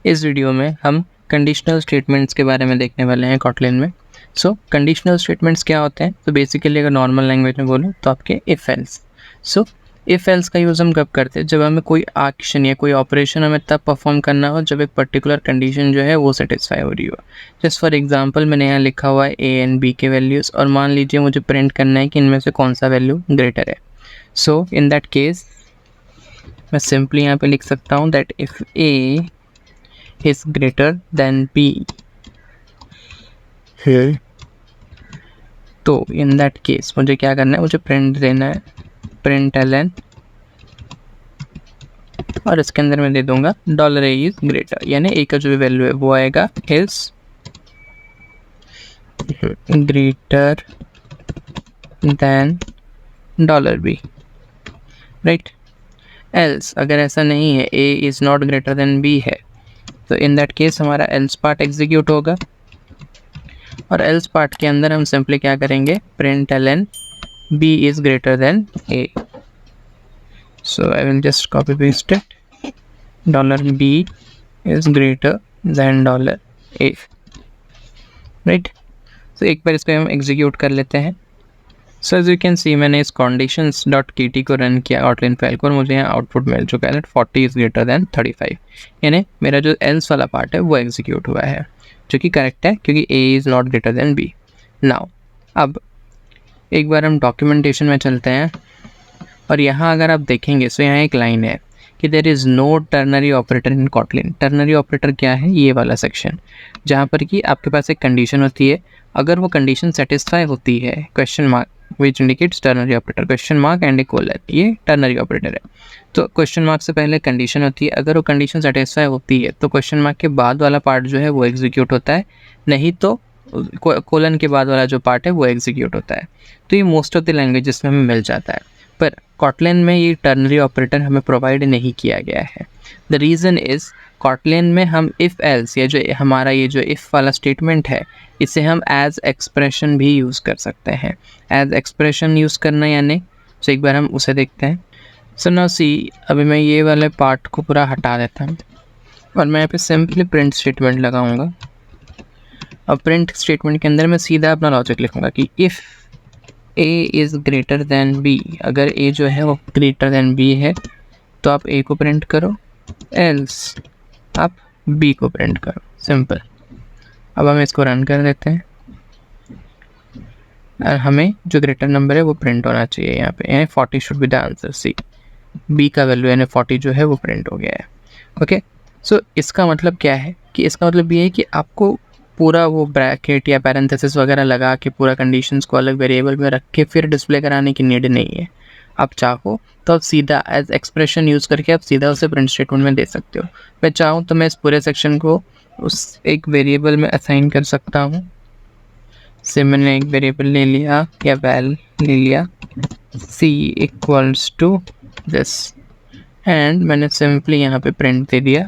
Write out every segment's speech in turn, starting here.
इस वीडियो में हम कंडीशनल स्टेटमेंट्स के बारे में देखने वाले हैं कॉटलिन में। सो कंडीशनल स्टेटमेंट्स क्या होते हैं? तो बेसिकली अगर नॉर्मल लैंग्वेज में बोलूँ तो आपके if else. So if else का यूज़ हम कब करते हैं? जब हमें कोई एक्शन या कोई ऑपरेशन हमें तब परफॉर्म करना हो जब एक पर्टिकुलर कंडीशन जो है वो सेटिस्फाई हो रही हो। जस्ट फॉर एग्जांपल मैंने यहाँ लिखा हुआ है ए एंड बी के वैल्यूज़, और मान लीजिए मुझे प्रिंट करना है कि इनमें से कौन सा वैल्यू ग्रेटर है। सो इन दैट केस मैं सिंपली यहाँ पे लिख सकता हूँ that if A is greater than B here, तो in that case मुझे क्या करना है? मुझे प्रिंट देना है println, और इसके अंदर मैं दे दूंगा $a is greater, यानी a का जो भी वैल्यू है वो आएगा is greater than $b, right. else अगर ऐसा नहीं है, a is not greater than b है, तो इन दैट केस हमारा एल्स पार्ट एग्जीक्यूट होगा, और एल्स पार्ट के अंदर हम सिंपली क्या करेंगे? println b is greater than a. So I will just copy paste it, $b is greater than $a, right? So एक बार इसको हम एग्जीक्यूट कर लेते हैं। So as you can see मैंने इस conditions.kt को रन किया आउटलाइन फाइल को, और मुझे यहाँ आउटपुट मिल चुका है 40 इज़ ग्रेटर दैन 35, यानी मेरा जो एल्स वाला पार्ट है वो एग्जीक्यूट हुआ है, जो कि करेक्ट है क्योंकि a is not greater than b। Now अब एक बार हम डॉक्यूमेंटेशन में चलते हैं, और यहाँ अगर आप देखेंगे तो यहाँ एक लाइन है कि there is no ternary operator in Kotlin. Ternary operator क्या है? ये वाला सेक्शन जहाँ पर कि आपके पास एक कंडीशन होती है, अगर वो कंडीशन सेटिस्फाई होती है, question mark which indicates ternary operator, question mark and A colon, ये टर्नरी ऑपरेटर है। तो क्वेश्चन मार्क से पहले कंडीशन होती है, अगर वो कंडीशन सेटिस्फाई होती है तो क्वेश्चन मार्क के बाद वाला पार्ट जो है वो एग्जीक्यूट होता है, नहीं तो कोलन के बाद वाला जो पार्ट है वो एग्जीक्यूट होता है। तो ये मोस्ट ऑफ द लैंग्वेजेस में हमें मिल जाता है, पर कॉटलिन में ये टर्नरी ऑपरेटर हमें प्रोवाइड नहीं किया गया है। द रीज़न इज़ कॉटलिन में हम इफ़ एल्स, या जो हमारा ये जो इफ़ वाला स्टेटमेंट है, इसे हम एज एक्सप्रेशन भी यूज़ कर सकते हैं। एज एक्सप्रेशन यूज़ करना यानी, तो एक बार हम उसे देखते हैं। सो नाउ सी, अभी मैं ये वाले पार्ट को पूरा हटा देता हूँ, और मैं यहाँ पे सिंपली प्रिंट स्टेटमेंट लगाऊंगा। और प्रिंट स्टेटमेंट के अंदर मैं सीधा अपना लॉजिक लिखूँगा कि if a is greater than b, अगर a जो है वो ग्रेटर दैन b है तो आप a को प्रिंट करो, एल्स आप b को प्रिंट करो, सिंपल। अब हम इसको रन कर देते हैं, और हमें जो ग्रेटर नंबर है वो प्रिंट होना चाहिए यहाँ पे, यानी 40 should be the answer. See, b का वैल्यू यानी 40 जो है वो प्रिंट हो गया है। ओके, सो इसका मतलब क्या है? कि इसका मतलब ये है कि आपको पूरा वो ब्रैकेट या पैरेंथेसिस वगैरह लगा के पूरा कंडीशंस को अलग वेरिएबल में रख के फिर डिस्प्ले कराने की नीड नहीं है। आप चाहो तो आप सीधा एज एक्सप्रेशन यूज़ करके आप सीधा उसे प्रिंट स्टेटमेंट में दे सकते हो। मैं चाहूँ तो मैं इस पूरे सेक्शन को उस एक वेरिएबल में असाइन कर सकता हूँ। से मैंने एक वेरिएबल ले लिया या वैल ले लिया, c equals to this, and मैंने सिंपली यहाँ पे प्रिंट दे दिया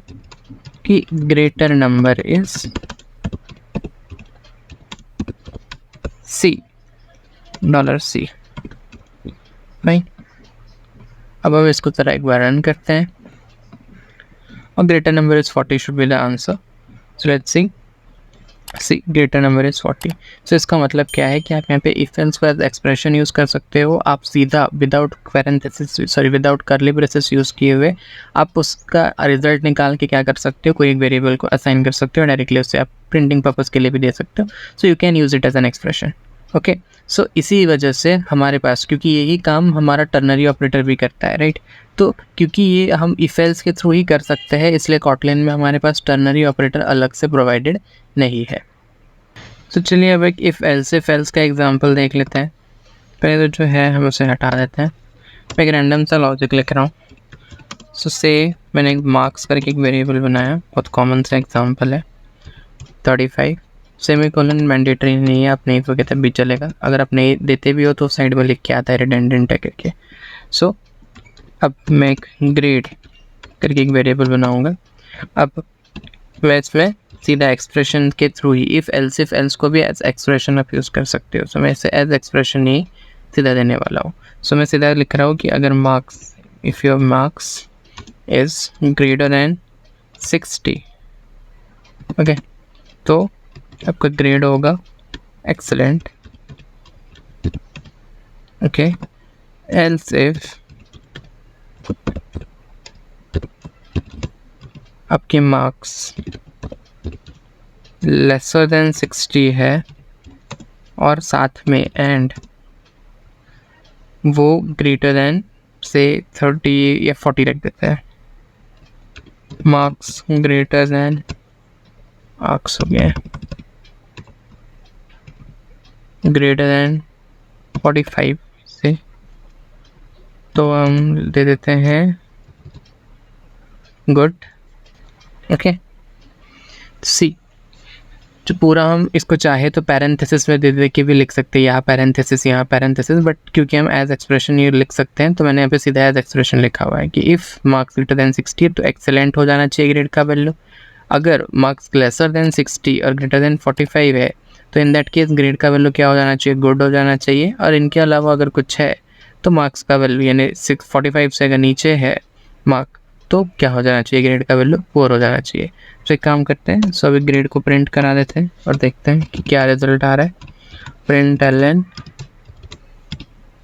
कि greater number is C, $C, right. अब हम इसको जरा एक बार रन करते हैं, और greater number is 40 should be the answer. So let's see greater number is 40। सो इसका मतलब क्या है कि आप यहाँ पे इफ एल्स को एज एक्सप्रेशन यूज़ कर सकते हो। आप सीधा without parenthesis without curly braces use किए हुए आप उसका रिजल्ट निकाल के क्या कर सकते हो? कोई एक वेरिएबल को असाइन कर सकते हो, डायरेक्टली उससे आप प्रिंटिंग पर्पज़ के लिए भी दे सकते हो। So you can use it as an expression. Okay, so इसी वजह से हमारे पास, क्योंकि यही काम हमारा टर्नरी ऑपरेटर भी करता है, राइट। तो क्योंकि ये हम इफ एल्स के थ्रू ही कर सकते हैं, इसलिए कॉटलिन में हमारे पास टर्नरी ऑपरेटर अलग से प्रोवाइडेड नहीं है। तो चलिए अब एक इफ़ एल्स का एग्जांपल देख लेते हैं। पहले तो जो है हम उसे हटा देते हैं। मैं एक रैंडम सा लॉजिक लिख रहा हूँ। सो से मैंने एक मार्क्स करके एक वेरिएबल बनाया, बहुत कॉमन सा एग्जांपल है 35। सेमीकोलन मैंडेटरी नहीं है, आप नहीं तो कहते भी चलेगा, अगर आप नहीं देते भी हो तो साइड में लिख के आता है रिडंडेंट है करके। सो अब मैं एक ग्रेड करके एक वेरिएबल बनाऊंगा। अब मैं इसमें सीधा एक्सप्रेशन के थ्रू ही इफ़ एल्स को भी एज एक्सप्रेशन आप यूज़ कर सकते हो। सो मैं इसे एज एक्सप्रेशन ही सीधा देने वाला हूँ। सो मैं सीधा लिख रहा हूँ कि अगर marks, if your marks is greater than 60, okay, तो आपका ग्रेड होगा एक्सलेंट, ओके। एल्स इफ आपके मार्क्स लेसर देन 60 है और साथ में एंड वो ग्रेटर देन से 30 या 40 रख देते हैं, मार्क्स ग्रेटर देन मार्क्स हो गया ग्रेटर देन 45 से, तो हम दे देते हैं गुड, ओके। सी जो पूरा हम इसको चाहे तो पैरेंथेसिस में दे के भी लिख सकते हैं, यहाँ पैरेंथेसिस, बट क्योंकि हम एज एक्सप्रेशन ये लिख सकते हैं तो मैंने यहाँ पे सीधा एज एक्सप्रेशन लिखा हुआ है कि इफ़ मार्क्स ग्रेटर देन 60 तो एक्सेलेंट हो जाना चाहिए ग्रेड का वैल्यू, अगर मार्क्स लेसर देन 60 और ग्रेटर देन 45 है तो इन दैट केस ग्रेड का वैल्यू क्या हो जाना चाहिए, गुड हो जाना चाहिए। और इनके अलावा अगर कुछ है तो मार्क्स का वैल्यू यानी 45 से अगर नीचे है मार्क तो क्या हो जाना चाहिए, ग्रेड का वैल्यू 4 हो जाना चाहिए। तो एक काम करते हैं, सो अभी ग्रेड को प्रिंट करा देते हैं और देखते हैं कि क्या रिजल्ट आ रहा है। Print LN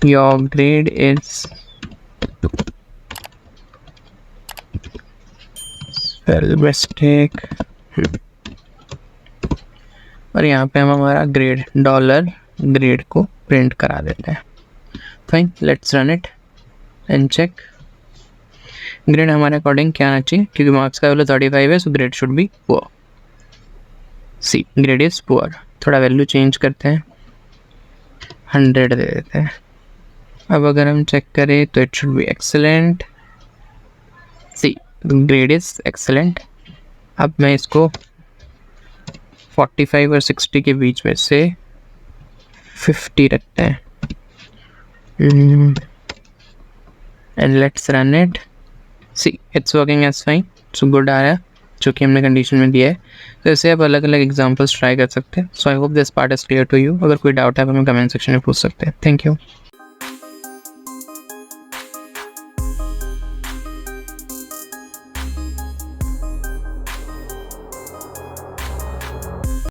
your grade is spell mistake, और यहाँ पे हम हमारा ग्रेड डॉलर ग्रेड को प्रिंट करा देते हैं। Fine, let's run it and check. Grade हमारे अकॉर्डिंग क्या आना चाहिए, क्योंकि मार्क्स का वैल्यू 35 है so grade should be poor. See grade is poor. थोड़ा वैल्यू चेंज करते हैं, 100 दे देते हैं। अब अगर हम चेक करें तो it should be excellent. See grade is excellent. अब मैं इसको 45 और 60 के बीच में से 50 रखते हैं and let's run it. See it's working as fine, so good आ रहा है जो कि हमने कंडीशन में दिया है। तो ऐसे आप अलग अलग एग्जांपल्स ट्राई कर सकते हैं। So I hope this part is clear to you. अगर कोई डाउट है आप हमें कमेंट सेक्शन में पूछ सकते हैं। Thank you.